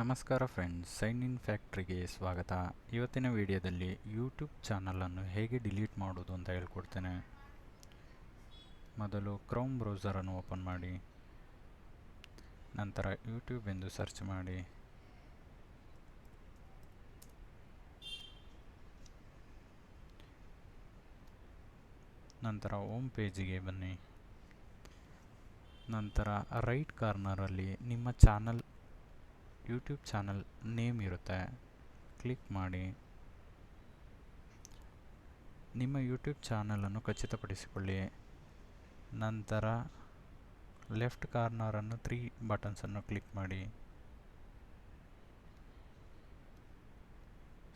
ನಮಸ್ಕಾರ friends, sign in ಫ್ಯಾಕ್ಟ್ರಿಗೆ ಸ್ವಾಗತ. ಇವತ್ತಿನ ವಿಡಿಯೋದಲ್ಲಿ ಯೂಟ್ಯೂಬ್ ಚಾನಲನ್ನು ಹೇಗೆ ಡಿಲೀಟ್ ಮಾಡೋದು ಅಂತ ಹೇಳ್ಕೊಡ್ತೇನೆ. ಮೊದಲು ಕ್ರೋಮ್ ಬ್ರೌಸರನ್ನು ಓಪನ್ ಮಾಡಿ, ನಂತರ ಯೂಟ್ಯೂಬ್ ಎಂದು ಸರ್ಚ್ ಮಾಡಿ, ನಂತರ ಹೋಮ್ ಪೇಜಿಗೆ ಬನ್ನಿ. ನಂತರ ರೈಟ್ ಕಾರ್ನರಲ್ಲಿ ನಿಮ್ಮ ಯೂಟ್ಯೂಬ್ ಚಾನಲ್ ನೇಮ್ ಇರುತ್ತೆ, ಕ್ಲಿಕ್ ಮಾಡಿ. ನಿಮ್ಮ ಯೂಟ್ಯೂಬ್ ಚಾನಲನ್ನು ಖಚಿತಪಡಿಸಿಕೊಳ್ಳಿ. ನಂತರ ಲೆಫ್ಟ್ ಕಾರ್ನರನ್ನು 3 ಬಟನ್ಸನ್ನು ಕ್ಲಿಕ್ ಮಾಡಿ,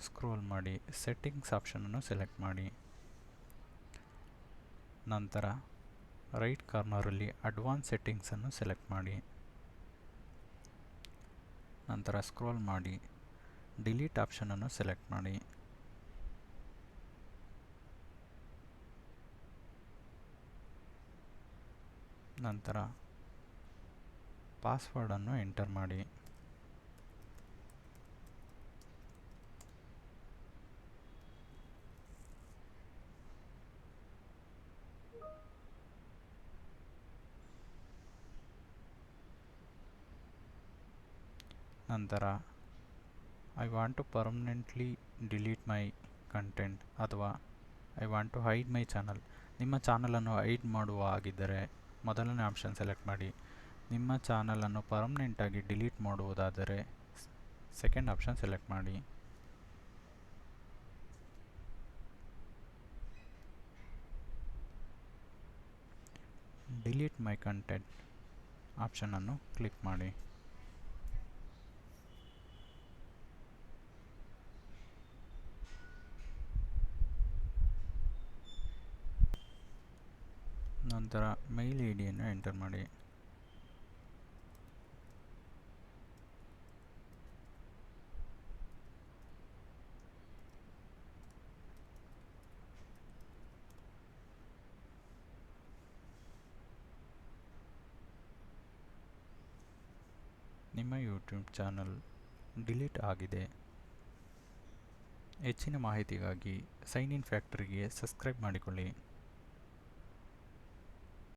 ಸ್ಕ್ರೋಲ್ ಮಾಡಿ, ಸೆಟ್ಟಿಂಗ್ಸ್ ಆಪ್ಷನನ್ನು ಸೆಲೆಕ್ಟ್ ಮಾಡಿ. ನಂತರ ರೈಟ್ ಕಾರ್ನರಲ್ಲಿ ಅಡ್ವಾನ್ಸ್ ಸೆಟ್ಟಿಂಗ್ಸನ್ನು ಸೆಲೆಕ್ಟ್ ಮಾಡಿ. ನಂತರ ಸ್ಕ್ರೋಲ್ ಮಾಡಿ, ಡಿಲೀಟ್ ಆಪ್ಷನನ್ನು ಸೆಲೆಕ್ಟ್ ಮಾಡಿ. ನಂತರ ಪಾಸ್ವರ್ಡನ್ನು ಎಂಟರ್ ಮಾಡಿ. ನಂತರ I want to permanently delete my content ಅಥವಾ I want to hide my channel. ನಿಮ್ಮ ಚಾನಲನ್ನು ಹೈಡ್ ಮಾಡುವ ಆಗಿದ್ದರೆ ಮೊದಲನೇ ಆಪ್ಷನ್ ಸೆಲೆಕ್ಟ್ ಮಾಡಿ. ನಿಮ್ಮ ಚಾನಲನ್ನು ಪರ್ಮನೆಂಟಾಗಿ ಡಿಲೀಟ್ ಮಾಡುವುದಾದರೆ ಸೆಕೆಂಡ್ ಆಪ್ಷನ್ ಸೆಲೆಕ್ಟ್ ಮಾಡಿ. ಡಿಲೀಟ್ ಮೈ ಕಂಟೆಂಟ್ ಆಪ್ಷನನ್ನು ಕ್ಲಿಕ್ ಮಾಡಿ. ನಂತರ ಮೇಲ್ ಐಡಿಯನ್ನು ಎಂಟರ್ ಮಾಡಿ. ನಿಮ್ಮ ಯೂಟ್ಯೂಬ್ ಚಾನಲ್ ಡಿಲೀಟ್ ಆಗಿದೆ. ಹೆಚ್ಚಿನ ಮಾಹಿತಿಗಾಗಿ ಸೈನ್ ಇನ್ ಫ್ಯಾಕ್ಟ್ರಿಗೆ ಸಬ್ಸ್ಕ್ರೈಬ್ ಮಾಡಿಕೊಳ್ಳಿ.